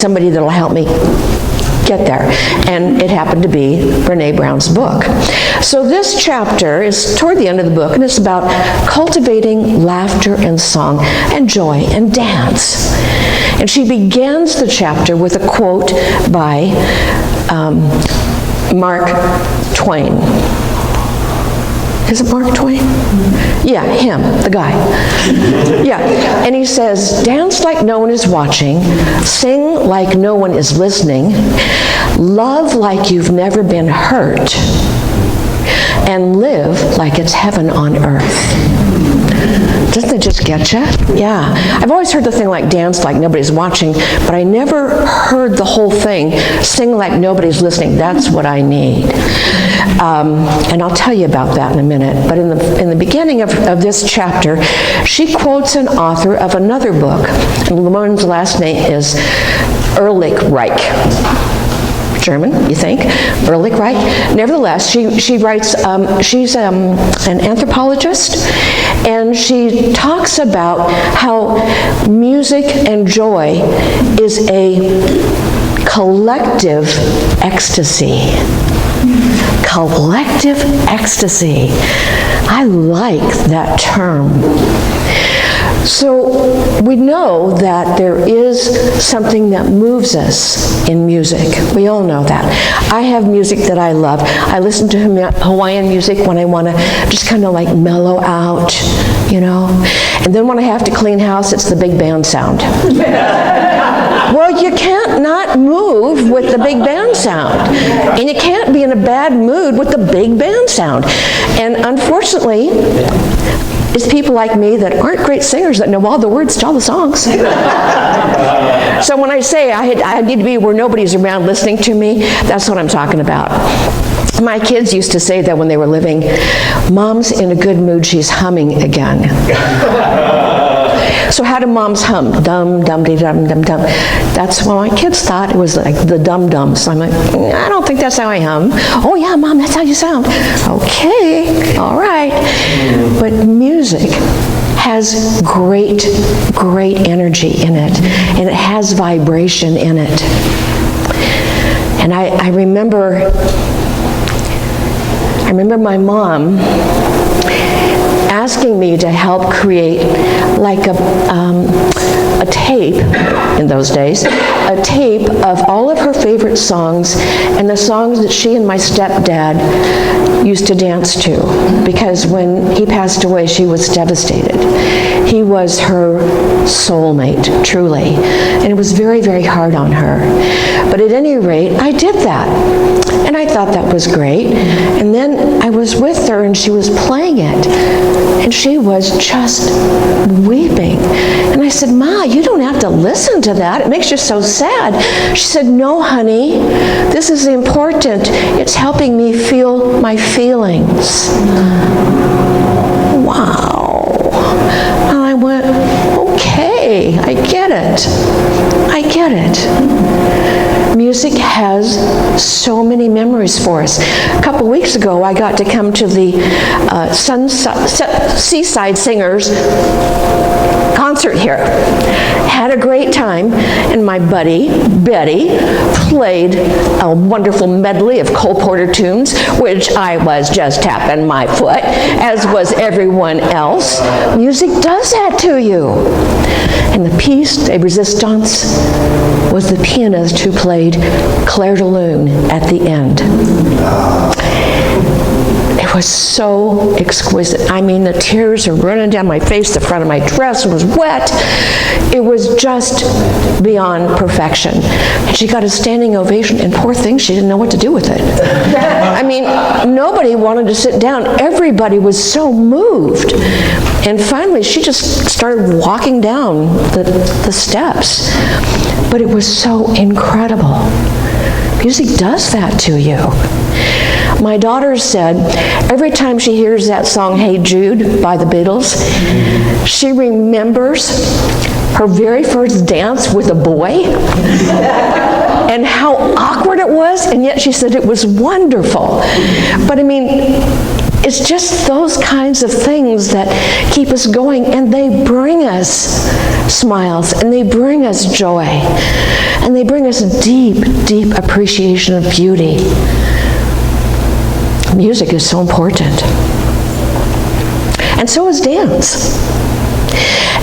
somebody that'll help me get there. And it happened to be Brene Brown's book. So this chapter is toward the end of the book, and it's about cultivating laughter and song and joy and dance. And she begins the chapter with a quote by Mark Twain. Is it Mark Twain? Yeah, him, the guy. Yeah, and he says, dance like no one is watching, sing like no one is listening, love like you've never been hurt, and live like it's heaven on earth. Doesn't it just get you? Yeah. I've always heard the thing like dance like nobody's watching, but I never heard the whole thing, sing like nobody's listening. That's what I need. And I'll tell you about that in a minute. But in the beginning of this chapter, she quotes an author of another book. And the woman's last name is Ehrlich-Reich. German, you think? Ehrlich-Reich. Nevertheless, she writes, she's an anthropologist, and she talks about how music and joy is a collective ecstasy. Collective ecstasy. I like that term. So we know that there is something that moves us in music. We all know that. I have music that I love. I listen to Hawaiian music when I want to just kind of like mellow out, you know. And then when I have to clean house, it's the big band sound. Well, you can't not move with the big band sound. And you can't be in a bad mood with the big band sound. And unfortunately, it's people like me that aren't great singers that know all the words to all the songs. So when I say I need to be where nobody's around listening to me, that's what I'm talking about. My kids used to say that when they were living, Mom's in a good mood, she's humming again. So how do moms hum? Dum, dum, dee, dum, dum, dum. That's what my kids thought. It was like the dum-dum. So I'm like, I don't think that's how I hum. Oh yeah, Mom, that's how you sound. Okay, all right. But music has great, great energy in it. And it has vibration in it. And I remember my mom asking me to help create like a tape, in those days, a tape of all of her favorite songs and the songs that she and my stepdad used to dance to, because when he passed away, she was devastated. He was her soulmate, truly, and it was very, very hard on her. But at any rate, I did that, and I thought that was great. And then I was with her, and she was playing it, and she was just weeping. And I said, Ma, you don't have to listen to that. It makes you so sad. She said, no, honey, this is important. It's helping me feel my feelings. Wow. And I went, okay, I get it. I get it. Music has so many memories for us. A couple weeks ago, I got to come to the Seaside Singers concert here. Had a great time, and my buddy, Betty, played a wonderful medley of Cole Porter tunes, which I was just tapping my foot, as was everyone else. Music does that to you. And the piece de resistance was the pianist who played Clair de Lune at the end. It was so exquisite. I mean, the tears are running down my face. The front of my dress was wet. It was just beyond perfection. And she got a standing ovation, and poor thing, she didn't know what to do with it. I mean, nobody wanted to sit down. Everybody was so moved. And finally, she just started walking down the steps. But it was so incredible. Music does that to you. My daughter said every time she hears that song, Hey Jude, by the Beatles, she remembers her very first dance with a boy and how awkward it was, and yet she said it was wonderful. But I mean, It's just those kinds of things that keep us going, and they bring us smiles, and they bring us joy, and they bring us deep, deep appreciation of beauty. Music is so important. And so is dance.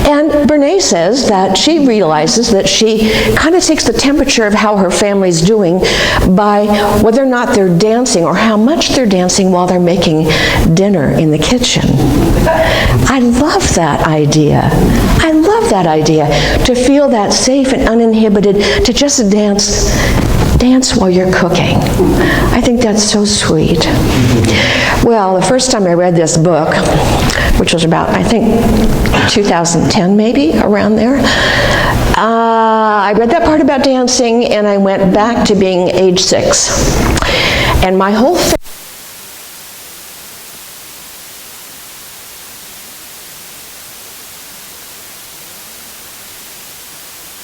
And Brene says that she realizes that she kind of takes the temperature of how her family's doing by whether or not they're dancing or how much they're dancing while they're making dinner in the kitchen. I love that idea. I love that idea, to feel that safe and uninhibited, to just dance while you're cooking. I think that's so sweet. Well, the first time I read this book, which was about, I think, 2010 maybe, around there, I read that part about dancing, and I went back to being age 6. And my whole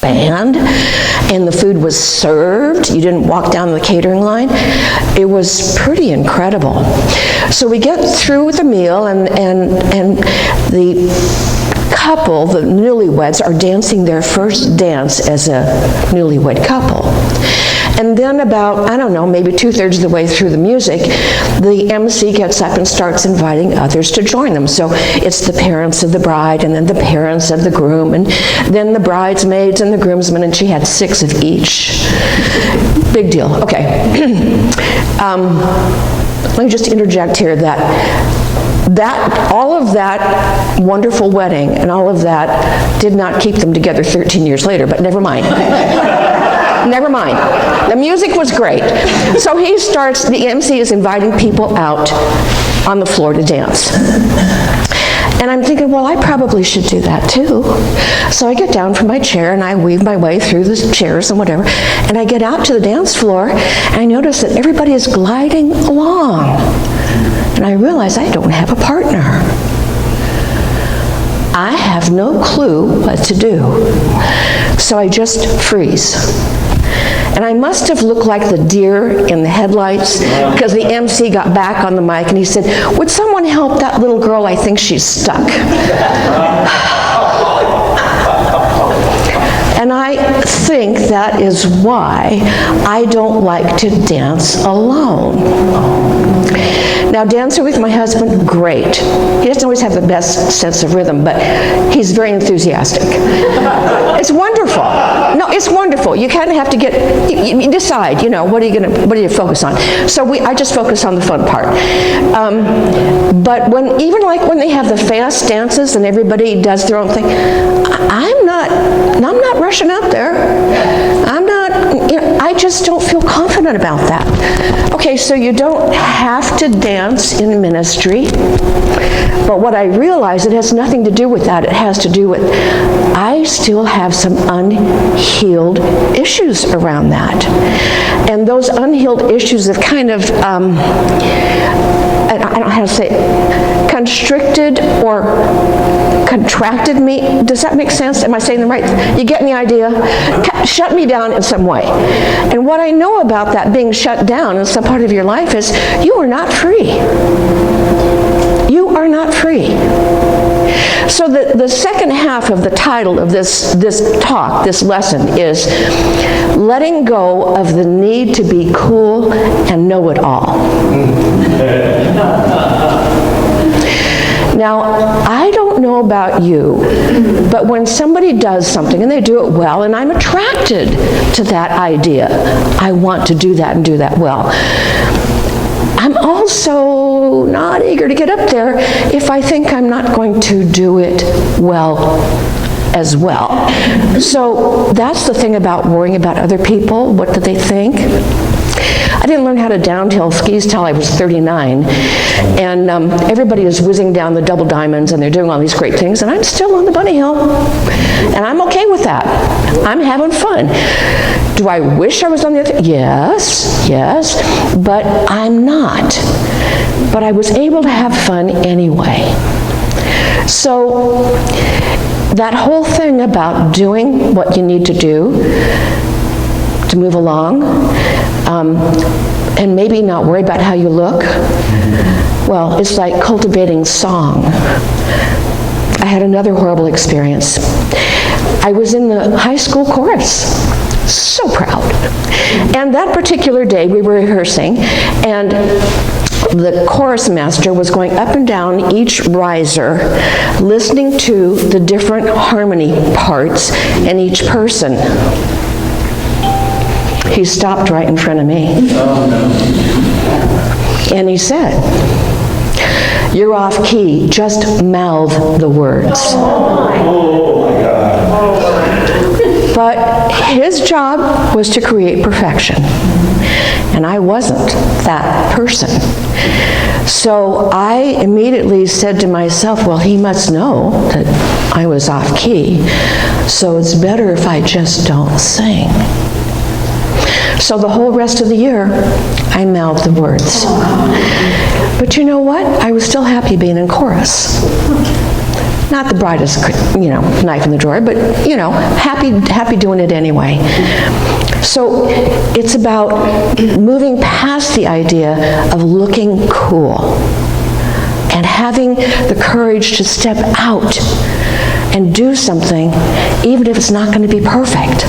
band, and the food was served. You didn't walk down the catering line. It was pretty incredible. So we get through with the meal, and the couple, the newlyweds, are dancing their first dance as a newlywed couple. And then about, I don't know, maybe 2/3 of the way through the music, the MC gets up and starts inviting others to join them. So it's the parents of the bride, and then the parents of the groom, and then the bridesmaids and the groomsmen, and she had 6 of each. Big deal. Okay. Let me just interject here that all of that wonderful wedding and all of that did not keep them together 13 years later, but never mind. Never mind. The music was great. So he starts, the MC is inviting people out on the floor to dance. And I'm thinking, well, I probably should do that too. So I get down from my chair and I weave my way through the chairs and whatever, and I get out to the dance floor, and I notice that everybody is gliding along. And I realize I don't have a partner. I have no clue what to do. So I just freeze. And I must have looked like the deer in the headlights, because the MC got back on the mic and he said, "Would someone help that little girl? I think she's stuck." And I think that is why I don't like to dance alone. Now, dancing with my husband, great. He doesn't always have the best sense of rhythm, but he's very enthusiastic. It's wonderful. No, it's wonderful. You kind of have to you decide, what are you focus on? So I just focus on the fun part. But even when they have the fast dances and everybody does their own thing, I'm not rushing out there. I just don't feel confident about that. Okay, so you don't have to dance in ministry, but what I realize, it has nothing to do with that. It has to do with, I still have some unhealed issues around that. And those unhealed issues have kind of, I don't know how to say it, constricted or contracted me. Does that make sense? Am I saying the right? You getting the idea? Shut me down in some way. And what I know about that being shut down in some part of your life is you are not free. You are not free. So the second half of the title of this talk, this lesson, is letting go of the need to be cool and know it all. Now, I don't know about you, but when somebody does something and they do it well, and I'm attracted to that idea, I want to do that and do that well, I'm also not eager to get up there if I think I'm not going to do it well as well. So that's the thing about worrying about other people. What do they think? I didn't learn how to downhill skis till I was 39, and everybody is whizzing down the double diamonds and they're doing all these great things, and I'm still on the bunny hill, and I'm okay with that. I'm having fun. Do I wish I was on the other? Yes, but I'm not. But I was able to have fun anyway. So that whole thing about doing what you need to do to move along, and maybe not worry about how you look, Well, it's like cultivating song. I had another horrible experience. I was in the high school chorus. So proud. And that particular day we were rehearsing, and the chorus master was going up and down each riser, listening to the different harmony parts in each person. He stopped right in front of me. And he said, "You're off key, just mouth the words." Oh my God. But his job was to create perfection. And I wasn't that person. So I immediately said to myself, well, he must know that I was off key, so it's better if I just don't sing. So the whole rest of the year, I mouthed the words. But you know what? I was still happy being in chorus. Not the brightest, knife in the drawer, but, happy doing it anyway. So it's about moving past the idea of looking cool and having the courage to step out and do something, even if it's not going to be perfect.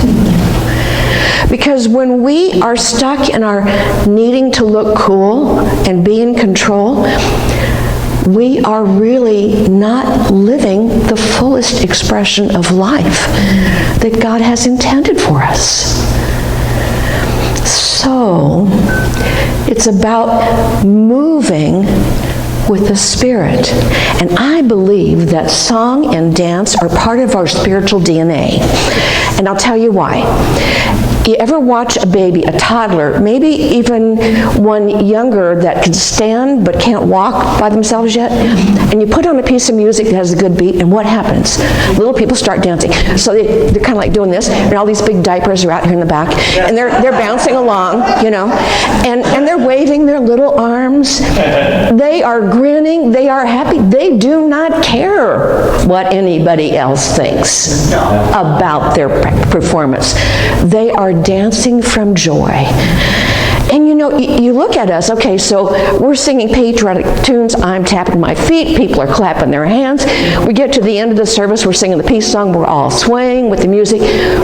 Because when we are stuck in our needing to look cool and be in control, we are really not living the fullest expression of life that God has intended for us. So, it's about moving with the Spirit. And I believe that song and dance are part of our spiritual DNA. And I'll tell you why. You ever watch a baby, a toddler, maybe even one younger that can stand but can't walk by themselves yet, and you put on a piece of music that has a good beat, and what happens? Little people start dancing. So they're kind of like doing this, and all these big diapers are out here in the back, and they're bouncing along, and they're waving their little arms. They are grinning, they are happy. They do not care what anybody else thinks about their performance. They are dancing from joy. And you look at us, okay, so we're singing patriotic tunes, I'm tapping my feet, people are clapping their hands. We get to the end of the service, we're singing the peace song, we're all swaying with the music.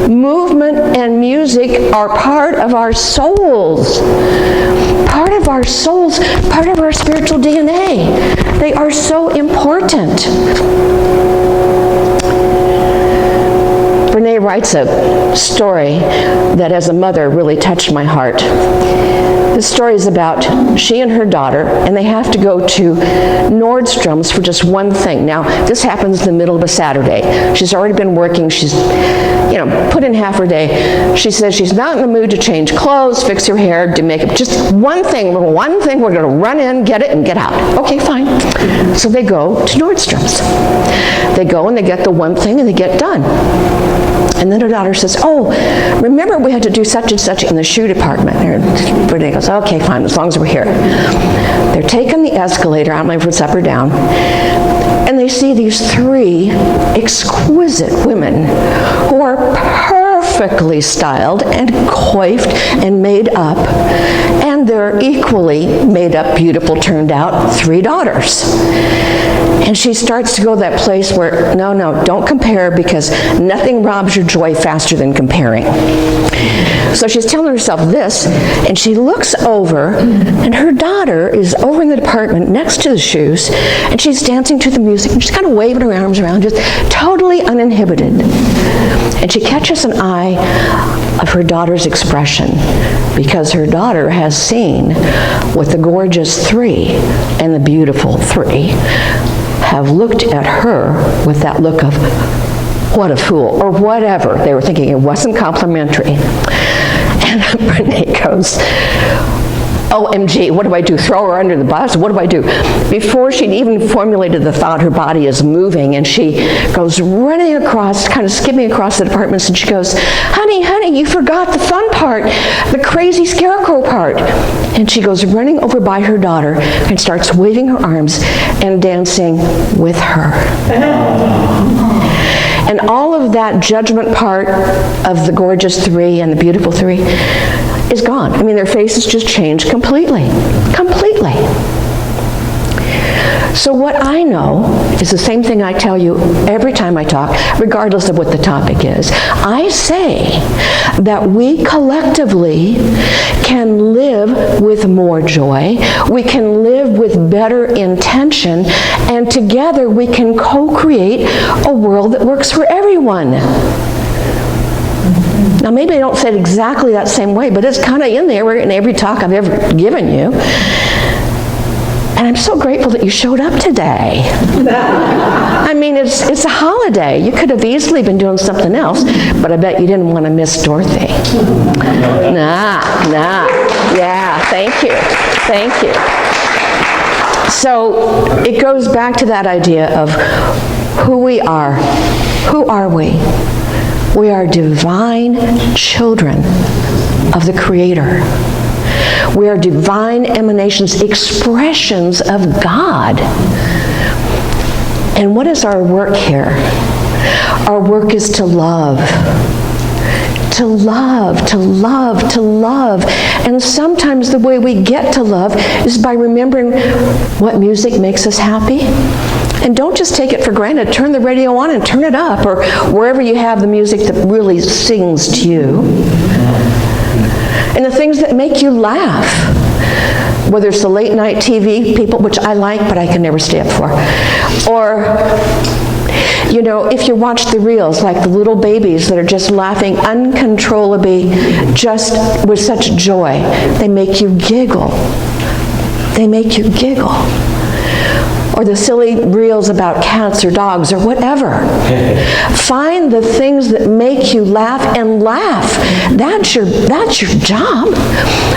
Movement and music are part of our souls. Part of our souls, part of our spiritual DNA. They are so important. Renee writes a story that as a mother really touched my heart. This story is about she and her daughter, and they have to go to Nordstrom's for just one thing. Now, this happens in the middle of a Saturday. She's already been working. She's, put in half her day. She says she's not in the mood to change clothes, fix her hair, do makeup. Just one thing, we're going to run in, get it, and get out. Okay, fine. So they go to Nordstrom's. They go and they get the one thing and they get done. And then her daughter says, oh, remember we had to do such and such in the shoe department. And Renee goes, okay, fine, as long as we're here. They're taking the escalator, I don't know if it's up or down, and they see these three exquisite women who are perfectly styled and coiffed and made up, and they're equally made up, beautiful, turned out, three daughters. And she starts to go to that place where, no, don't compare, because nothing robs your joy faster than comparing. So she's telling herself this, and she looks over, and her daughter is over in the department next to the shoes, and she's dancing to the music, and she's kind of waving her arms around, just totally uninhibited. And she catches an eye of her daughter's expression, because her daughter has seen what the gorgeous three and the beautiful three have looked at her with that look of, what a fool, or whatever. They were thinking it wasn't complimentary. And Renee goes, OMG, what do I do? Throw her under the bus? What do I do? Before she'd even formulated the thought, her body is moving, and she goes running across, kind of skipping across the departments, and she goes, honey, you forgot the fun part, the crazy scarecrow part. And she goes running over by her daughter and starts waving her arms and dancing with her. And all of that judgment part of the gorgeous three and the beautiful three is gone. I mean, their faces just changed completely. Completely. So what I know is the same thing I tell you every time I talk, regardless of what the topic is. I say that we collectively can live with more joy, we can live with better intention, and together we can co-create a world that works for everyone. Now maybe I don't say it exactly that same way, but it's kind of in there in every talk I've ever given you. And I'm so grateful that you showed up today. I mean, it's a holiday. You could have easily been doing something else, but I bet you didn't want to miss Dorothy. Nah. Yeah, thank you. So it goes back to that idea of who we are. Who are we? We are divine children of the Creator. We are divine emanations, expressions of God. And what is our work here? Our work is to love. To love, to love, to love. And sometimes the way we get to love is by remembering what music makes us happy. And don't just take it for granted. Turn the radio on and turn it up, or wherever you have the music that really sings to you. And the things that make you laugh, whether it's the late night TV people, which I like, but I can never stay up for, or, you know, if you watch the reels, like the little babies that are just laughing uncontrollably, just with such joy, they make you giggle. They make you giggle. Or the silly reels about cats or dogs or whatever. Find the things that make you laugh and laugh. That's your job.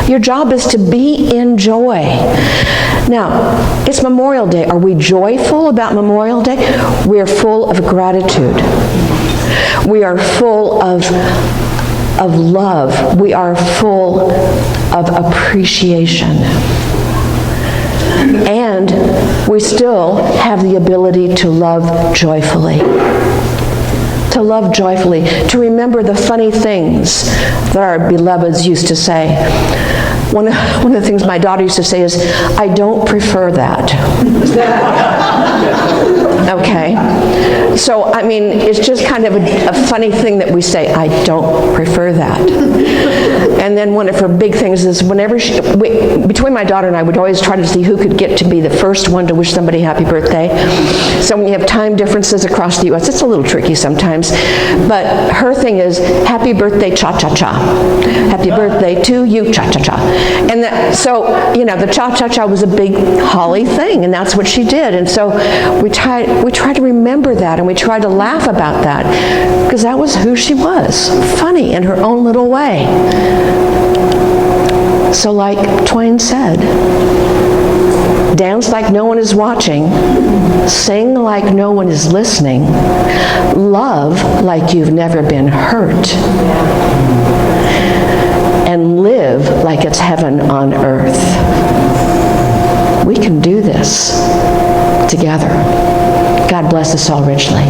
Your job is to be in joy. Now, it's Memorial Day. Are we joyful about Memorial Day? We are full of gratitude. We are full of love. We are full of appreciation. And we still have the ability to love joyfully. To love joyfully. To remember the funny things that our beloveds used to say. One of the things my daughter used to say is, I don't prefer that. Okay? So, I mean, it's just kind of a funny thing that we say, I don't prefer that. And then one of her big things is whenever between my daughter and I would always try to see who could get to be the first one to wish somebody happy birthday. So when you have time differences across the U.S., it's a little tricky sometimes. But her thing is, happy birthday, cha-cha-cha. Happy birthday to you, cha-cha-cha. And so, you know, the cha-cha-cha was a big Holly thing, and that's what she did. And so we try to remember that, and we try to laugh about that, because that was who she was, funny in her own little way. So like Twain said, dance like no one is watching, sing like no one is listening, love like you've never been hurt, and live like it's heaven on earth. We can do this together. God bless us all richly.